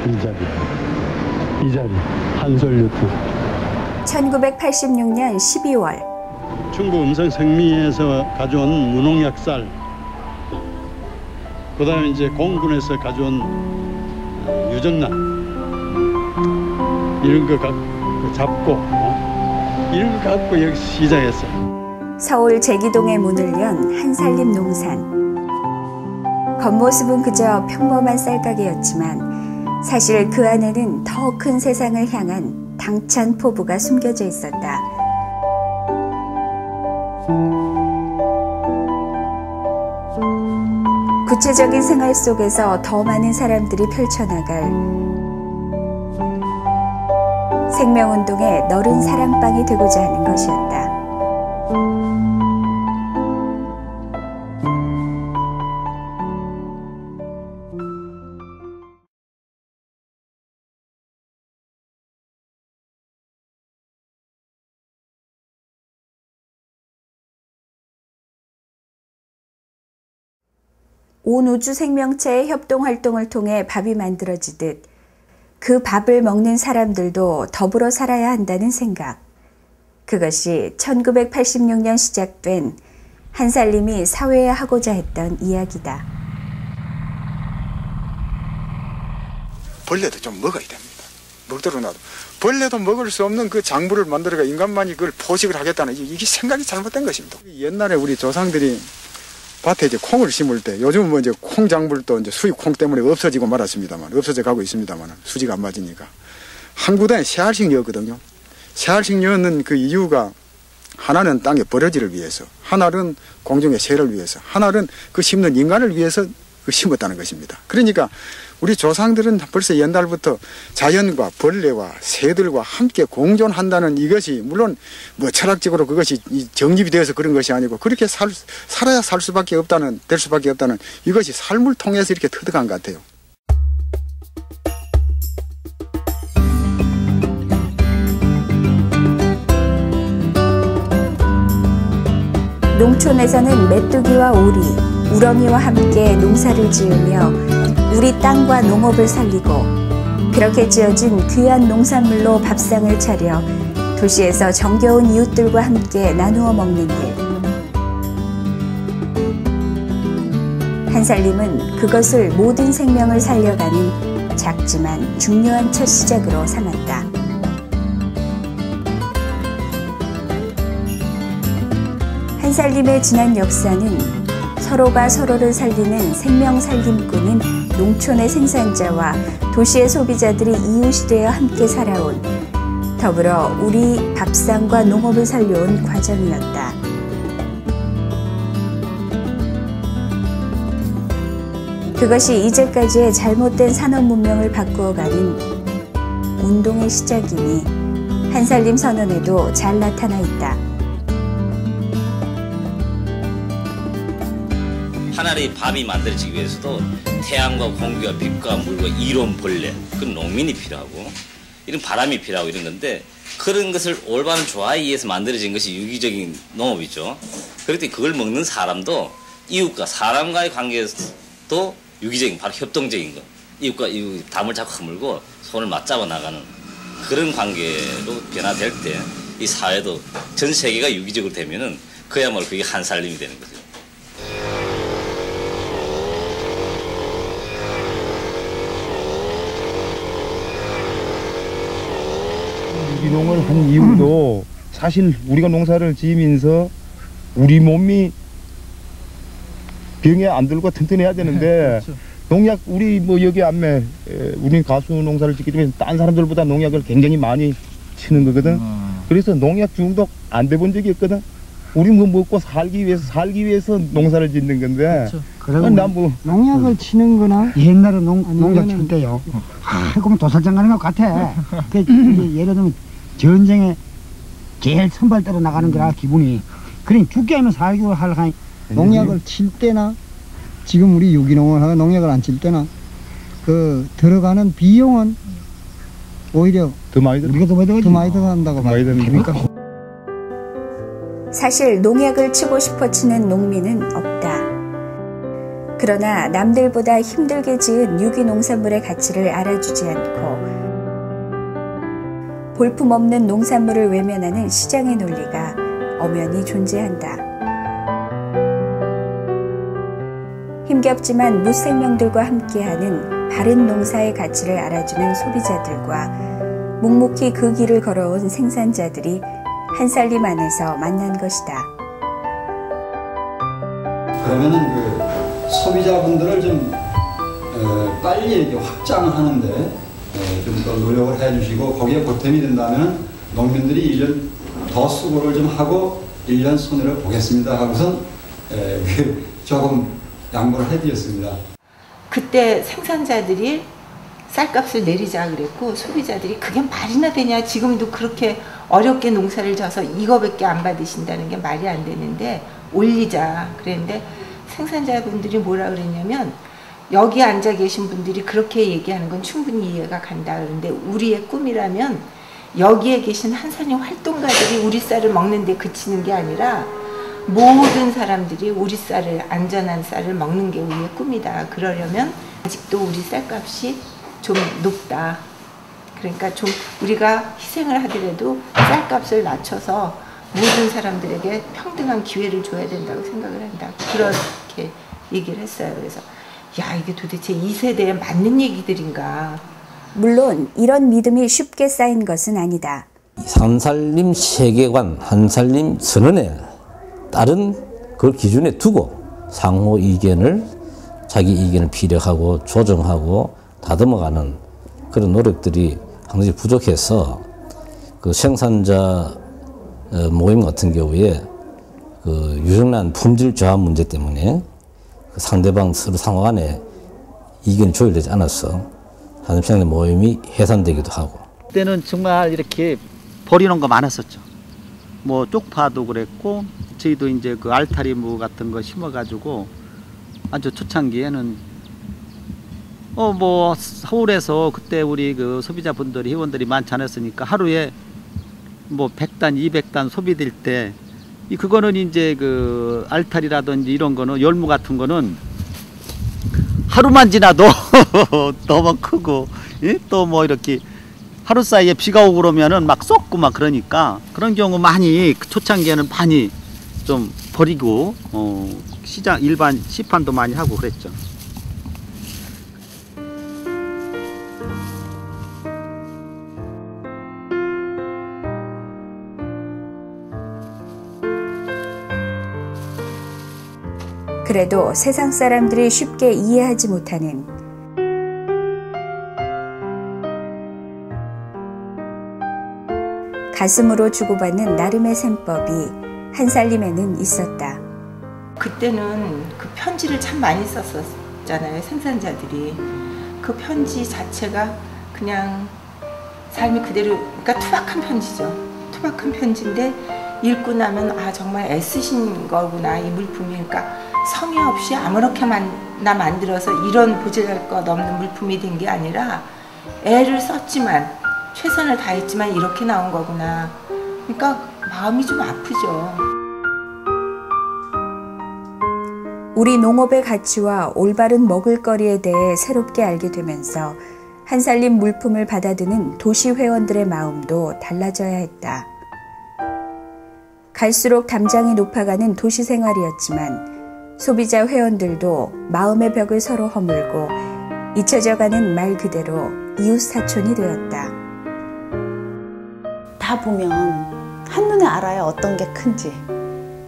이 자리 한솔유통. 1986년 12월 충북 음성 성미에서 가져온 무농약 쌀, 그 다음에 이제 공군에서 가져온 유전란 이런 거 갖고 잡고 이런 거 갖고 여기 시작했어요. 서울 제기동에 문을 연 한살림 농산. 겉모습은 그저 평범한 쌀가게였지만 사실 그 안에는 더 큰 세상을 향한 당찬 포부가 숨겨져 있었다. 구체적인 생활 속에서 더 많은 사람들이 펼쳐나갈 생명운동의 너른 사랑방이 되고자 하는 것이었다. 온 우주 생명체의 협동활동을 통해 밥이 만들어지듯 그 밥을 먹는 사람들도 더불어 살아야 한다는 생각. 그것이 1986년 시작된 한살림이 사회에 하고자 했던 이야기다. 벌레도 좀 먹어야 됩니다. 먹도록 놔도. 벌레도 먹을 수 없는 그 작물을 만들어가 인간만이 그걸 포식을 하겠다는 이게 생각이 잘못된 것입니다. 옛날에 우리 조상들이 밭에 이제 콩을 심을 때, 요즘은 뭐 이제 콩작물도 이제 수입 콩 때문에 없어지고 말았습니다만, 없어져 가고 있습니다만, 수지가 안 맞으니까. 한 구단에 세 알씩 넣었거든요. 세 알씩 넣는 그 이유가, 하나는 땅의 버려지를 위해서, 하나는 공중의 새를 위해서, 하나는 그 심는 인간을 위해서 그 심었다는 것입니다. 그러니까 우리 조상들은 벌써 옛날부터 자연과 벌레와 새들과 함께 공존한다는 이것이, 물론 뭐 철학적으로 그것이 정립이 되어서 그런 것이 아니고, 그렇게 살아야 될 수밖에 없다는 이것이 삶을 통해서 이렇게 터득한 것 같아요. 농촌에서는 메뚜기와 오리, 우렁이와 함께 농사를 지으며 우리 땅과 농업을 살리고, 그렇게 지어진 귀한 농산물로 밥상을 차려 도시에서 정겨운 이웃들과 함께 나누어 먹는 일. 한살림은 그것을 모든 생명을 살려가는 작지만 중요한 첫 시작으로 삼았다. 한살림의 지난 역사는 서로가 서로를 살리는 생명살림꾼인 농촌의 생산자와 도시의 소비자들이 이웃이 되어 함께 살아온, 더불어 우리 밥상과 농업을 살려온 과정이었다. 그것이 이제까지의 잘못된 산업 문명을 바꾸어가는 운동의 시작이니 한살림 선언에도 잘 나타나 있다. 하나의 밥이 만들어지기 위해서도 태양과 공기와 빛과 물과 이로운 벌레, 그 농민이 필요하고 이런 바람이 필요하고 이런 건데, 그런 것을 올바른 조화에 의해서 만들어진 것이 유기적인 농업이죠. 그럴 때 그걸 먹는 사람도 이웃과 사람과의 관계도 유기적인, 바로 협동적인 것. 이웃과 이웃 담을 잡고 허물고 손을 맞잡아 나가는 그런 관계로 변화될 때 이 사회도 전 세계가 유기적으로 되면은 그야말로 그게 한살림이 되는 거죠. 유기농을 한 이유도 사실 우리가 농사를 지으면서 우리 몸이 병에 안 들고 튼튼해야 되는데 그렇죠. 농약, 우리 뭐 여기 안매 우리 가수 농사를 짓기 때문에 딴 사람들보다 농약을 굉장히 많이 치는 거거든. 그래서 농약 중독 안 돼 본 적이 없거든. 우리 뭐 먹고 살기 위해서 농사를 짓는 건데. 그렇죠. 난 뭐 농약을 치는 거나 옛날에 농약 칠 때요. 그러면 도살장 가는 것 같아. 예를 들면 전쟁에 제일 선발대로 나가는 거라 기분이. 그러니 죽게 하면 살기로 할 농약을 칠 때나 지금 우리 유기농을 하고 농약을 안 칠 때나 그 들어가는 비용은 오히려 더 많이 우리가 더 많이 들어간다고 말합니까? 사실 농약을 치고 싶어 치는 농민은 없다. 그러나 남들보다 힘들게 지은 유기 농산물의 가치를 알아주지 않고 볼품없는 농산물을 외면하는 시장의 논리가 엄연히 존재한다. 힘겹지만 무생명들과 함께하는 바른 농사의 가치를 알아주는 소비자들과 묵묵히 그 길을 걸어온 생산자들이 한살림 안에서 만난 것이다. 그러면은 그 소비자분들을 좀 빨리 이렇게 확장하는데 좀 더 노력을 해주시고 거기에 보탬이 된다면 농민들이 1년 더 수고를 좀 하고 1년 손해를 보겠습니다 하고선 조금 양보를 해드렸습니다. 그때 생산자들이 쌀값을 내리자 그랬고 소비자들이 그게 말이나 되냐, 지금도 그렇게 어렵게 농사를 져서 이거밖에 안 받으신다는 게 말이 안 되는데 올리자 그랬는데 생산자분들이 뭐라 그랬냐면 여기 앉아 계신 분들이 그렇게 얘기하는 건 충분히 이해가 간다. 그런데 우리의 꿈이라면 여기에 계신 한산림 활동가들이 우리 쌀을 먹는 데 그치는 게 아니라 모든 사람들이 우리 쌀을, 안전한 쌀을 먹는 게 우리의 꿈이다. 그러려면 아직도 우리 쌀값이 좀 높다. 그러니까 좀 우리가 희생을 하더라도 쌀값을 낮춰서 모든 사람들에게 평등한 기회를 줘야 된다고 생각을 한다. 그렇게 얘기를 했어요. 그래서 야, 이게 도대체 이 세대에 맞는 얘기들인가. 물론 이런 믿음이 쉽게 쌓인 것은 아니다. 한살림 세계관, 한살림 선언에 따른 그걸 기준에 두고 상호 의견을, 자기 의견을 피력하고 조정하고 다듬어가는 그런 노력들이 항상 부족해서 그 생산자 모임 같은 경우에 그 유정란 품질 저하 문제 때문에 그 상대방 서로 상호 간에 이견이 조율되지 않아서 한림생산 모임이 해산되기도 하고. 그때는 정말 이렇게 버리는 거 많았었죠. 뭐 쪽파도 그랬고 저희도 이제 그 알타리무 같은 거 심어가지고 아주 초창기에는 뭐 서울에서 그때 우리 그 소비자분들이 회원들이 많지 않았으니까 하루에 뭐 100단, 200단 소비될 때 그거는 이제 그 알타리라든지 이런 거는 열무 같은 거는 하루만 지나도 너무 크고 또 뭐 이렇게 하루 사이에 비가 오고 그러면은 막 썩고 막 그러니까 그런 경우 많이 초창기에는 많이 좀 버리고 시장 일반 시판도 많이 하고 그랬죠. 그래도 세상 사람들이 쉽게 이해하지 못하는 가슴으로 주고받는 나름의 셈법이 한살림에는 있었다. 그때는 그 편지를 참 많이 썼었잖아요. 생산자들이. 그 편지 자체가 그냥 삶이 그대로, 그러니까 투박한 편지죠. 투박한 편지인데 읽고 나면 아 정말 애쓰신 거구나 이 물품이. 그러니까 성의 없이 아무렇게나 만들어서 이런 보잘것 없는 물품이 된 게 아니라 애를 썼지만 최선을 다했지만 이렇게 나온 거구나. 그러니까 마음이 좀 아프죠. 우리 농업의 가치와 올바른 먹을거리에 대해 새롭게 알게 되면서 한살림 물품을 받아드는 도시 회원들의 마음도 달라져야 했다. 갈수록 담장이 높아가는 도시 생활이었지만 소비자 회원들도 마음의 벽을 서로 허물고 잊혀져가는 말 그대로 이웃사촌이 되었다. 다 보면 한눈에 알아요. 어떤 게 큰지,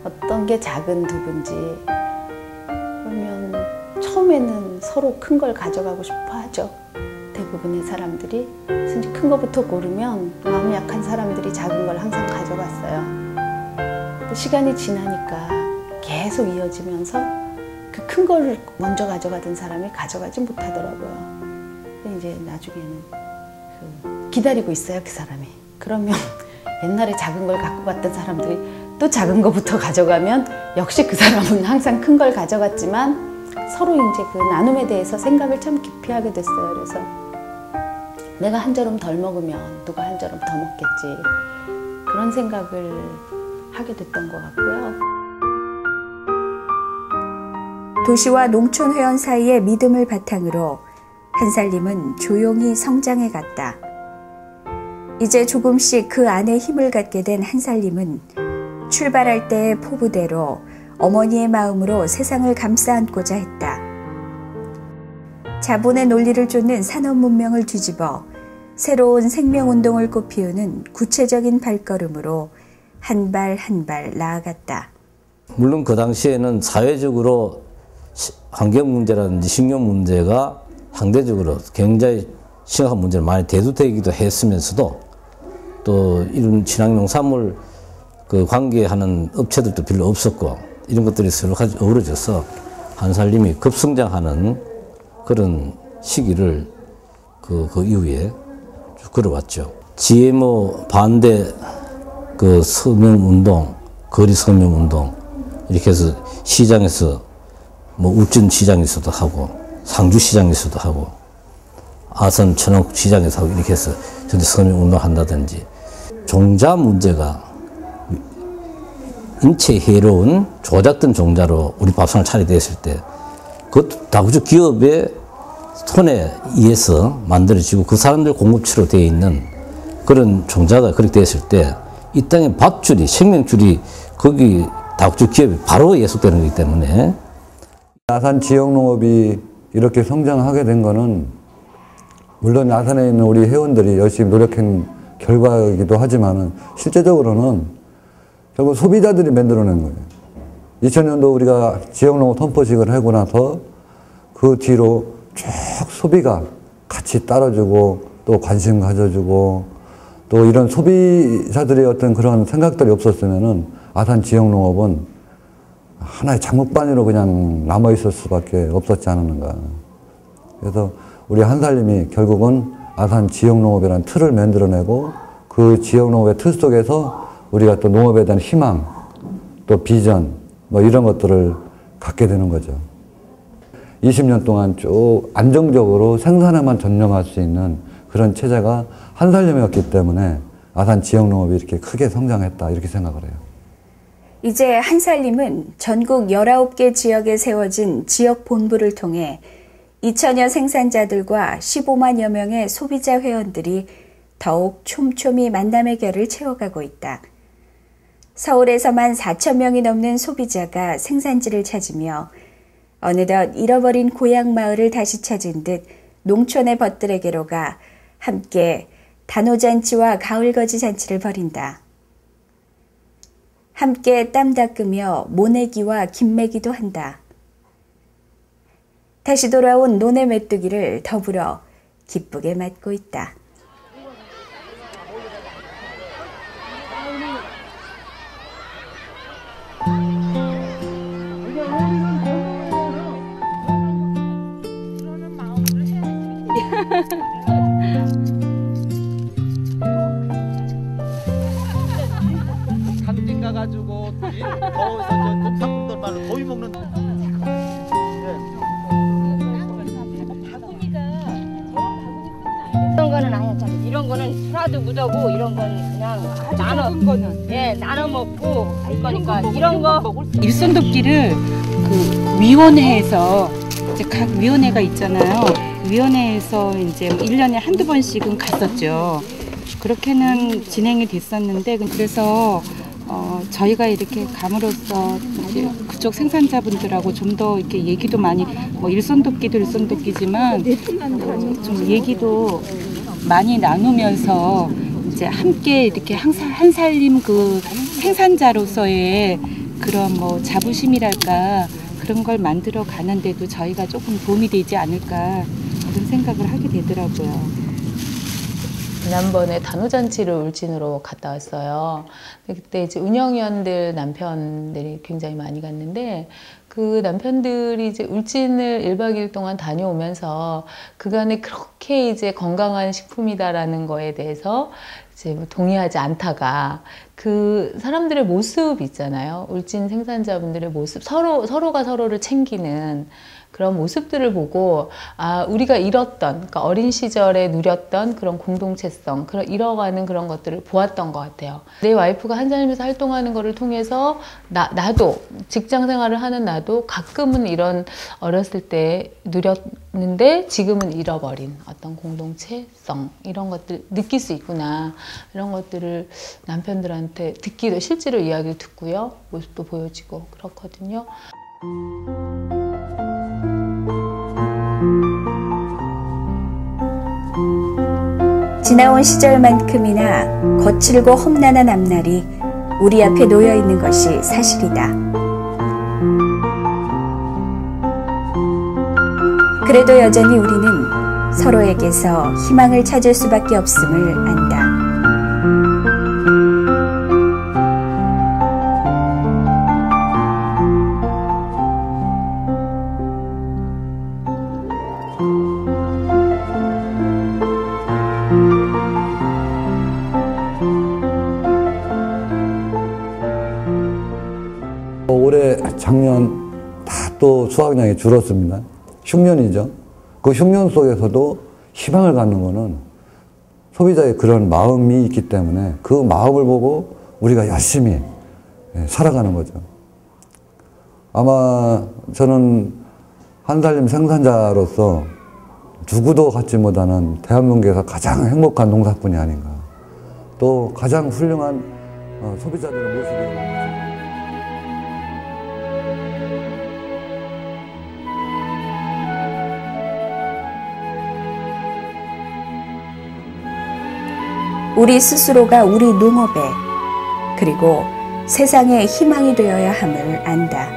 어떤 게 작은 두부인지. 그러면 처음에는 서로 큰 걸 가져가고 싶어 하죠. 대부분의 사람들이. 그래서 큰 거부터 고르면 마음이 약한 사람들이 작은 걸 항상 가져갔어요. 시간이 지나니까 계속 이어지면서 그 큰 거를 먼저 가져가던 사람이 가져가지 못하더라고요. 근데 이제 나중에는 기다리고 있어요, 그 사람이. 그러면 옛날에 작은 걸 갖고 갔던 사람들이 또 작은 거부터 가져가면 역시 그 사람은 항상 큰 걸 가져갔지만 서로 이제 그 나눔에 대해서 생각을 참 깊이 하게 됐어요. 그래서 내가 한 저름 덜 먹으면 누가 한 저름 더 먹겠지. 그런 생각을 하게 됐던 것 같고요. 도시와 농촌 회원 사이의 믿음을 바탕으로 한살림은 조용히 성장해 갔다. 이제 조금씩 그 안에 힘을 갖게 된 한살림은 출발할 때의 포부대로 어머니의 마음으로 세상을 감싸 안고자 했다. 자본의 논리를 쫓는 산업 문명을 뒤집어 새로운 생명운동을 꽃피우는 구체적인 발걸음으로 한 발 한 발 나아갔다. 물론 그 당시에는 사회적으로 환경 문제라든지 식량 문제가 상대적으로 굉장히 심각한 문제를 많이 대두되기도 했으면서도 또 이런 친환경농산물 그 관계하는 업체들도 별로 없었고 이런 것들이 서로 같이 어우러져서 한살림이 급성장하는 그런 시기를 그 이후에 쭉 걸어왔죠. GMO 반대 그 서명운동, 거리 서명운동 이렇게 해서 시장에서 뭐 울진 시장에서도 하고 상주 시장에서도 하고 아산 천옥 시장에서 하고 이렇게 해서 전체 서명운동 한다든지 종자 문제가 인체에 해로운 조작된 종자로 우리 밥상을 차리게 됐을 때 그것도 다국적 기업의 손에 의해서 만들어지고 그 사람들 공급처로 되어 있는 그런 종자가 그렇게 됐을 때 이 땅의 밥줄이 생명줄이 거기 다국적 기업이 바로 예속되는 거기 때문에 아산 지역농업이 이렇게 성장하게 된 거는 물론 아산에 있는 우리 회원들이 열심히 노력한 결과이기도 하지만은 실제적으로는 결국 소비자들이 만들어낸 거예요. 2000년도 우리가 지역농업 선포식을 하고 나서 그 뒤로 쭉 소비가 같이 따라주고 또 관심 가져주고 또 이런 소비자들의 어떤 그런 생각들이 없었으면은 아산 지역농업은 하나의 장목반으로 그냥 남아있을 수밖에 없었지 않았는가. 그래서 우리 한살림이 결국은 아산 지역농업이라는 틀을 만들어내고 그 지역농업의 틀 속에서 우리가 또 농업에 대한 희망, 또 비전, 뭐 이런 것들을 갖게 되는 거죠. 20년 동안 쭉 안정적으로 생산에만 전념할 수 있는 그런 체제가 한살림이었기 때문에 아산 지역농업이 이렇게 크게 성장했다 이렇게 생각을 해요. 이제 한살림은 전국 19개 지역에 세워진 지역 본부를 통해 2천여 생산자들과 15만여 명의 소비자 회원들이 더욱 촘촘히 만남의 결을 채워가고 있다. 서울에서만 4천 명이 넘는 소비자가 생산지를 찾으며 어느덧 잃어버린 고향 마을을 다시 찾은 듯 농촌의 벗들에게로 가 함께 단오잔치와 가을거지 잔치를 벌인다. 함께 땀 닦으며 모내기와 김매기도 한다. 다시 돌아온 논의 메뚜기를 더불어 기쁘게 맞고 있다. 상진 가가지고 더워서 농산물들 말로 더위 먹는 이런 거는 아니었잖아. 이런 거는 순화도 묻어고 이런 건 그냥 나눠 먹고 할 거니까 이런 거 일손돕기를 그 위원회에서 이제 각 위원회가 있잖아요. 위원회에서 이제 1년에 한두 번씩은 갔었죠. 그렇게는 진행이 됐었는데 그래서 저희가 이렇게 감으로써 이제 그쪽 생산자분들하고 좀 더 이렇게 얘기도 많이 뭐 일손돕기도 일손돕기지만 좀 얘기도 많이 나누면서 이제 함께 이렇게 항상 한살림 그 생산자로서의 그런 뭐 자부심이랄까 그런 걸 만들어 가는데도 저희가 조금 도움이 되지 않을까 그런 생각을 하게 되더라고요. 지난번에 단오잔치를 울진으로 갔다 왔어요. 그때 이제 운영위원들 남편들이 굉장히 많이 갔는데 그 남편들이 이제 울진을 1박 2일 동안 다녀오면서 그간에 그렇게 이제 건강한 식품이다라는 거에 대해서 이제 뭐 동의하지 않다가 그 사람들의 모습 있잖아요. 울진 생산자분들의 모습, 서로가 서로를 챙기는 그런 모습들을 보고 아 우리가 잃었던 그러니까 어린 시절에 누렸던 그런 공동체성 잃어가는 그런 것들을 보았던 것 같아요. 내 와이프가 한살림에서 활동하는 거를 통해서 나도 직장 생활을 하는 나도 하더라도 가끔은 이런 어렸을 때 누렸는데 지금은 잃어버린 어떤 공동체성 이런 것들 느낄 수 있구나. 이런 것들을 남편들한테 듣기도 실제로 이야기를 듣고요. 모습도 보여지고 그렇거든요. 지나온 시절만큼이나 거칠고 험난한 앞날이 우리 앞에 놓여 있는 것이 사실이다. 그래도 여전히 우리는 서로에게서 희망을 찾을 수밖에 없음을 안다. 올해 작년 다 또 수확량이 줄었습니다. 흉년이죠. 그 흉년 속에서도 희망을 갖는 거는 소비자의 그런 마음이 있기 때문에 그 마음을 보고 우리가 열심히 살아가는 거죠. 아마 저는 한살림 생산자로서 누구도 갖지 못하는 대한민국에서 가장 행복한 농사꾼이 아닌가. 또 가장 훌륭한 소비자들의 모습이 우리 스스로가 우리 농업에 그리고 세상의 희망이 되어야 함을 안다.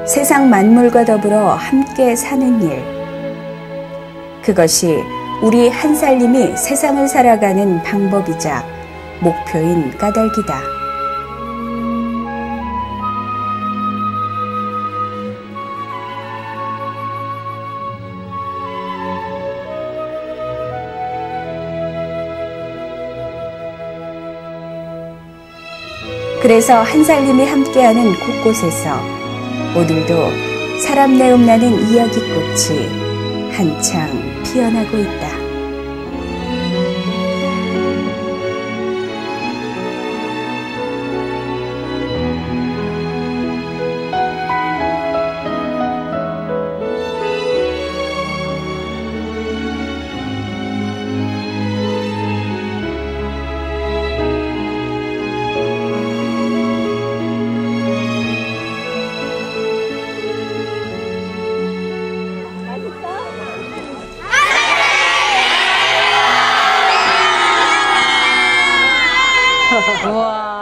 세상 만물과 더불어 함께 사는 일. 그것이 우리 한살림이 세상을 살아가는 방법이자 목표인 까닭이다. 그래서 한살림이 함께하는 곳곳에서 오늘도 사람 내음 나는 이야기꽃이 한창 피어나고 있다. 우와.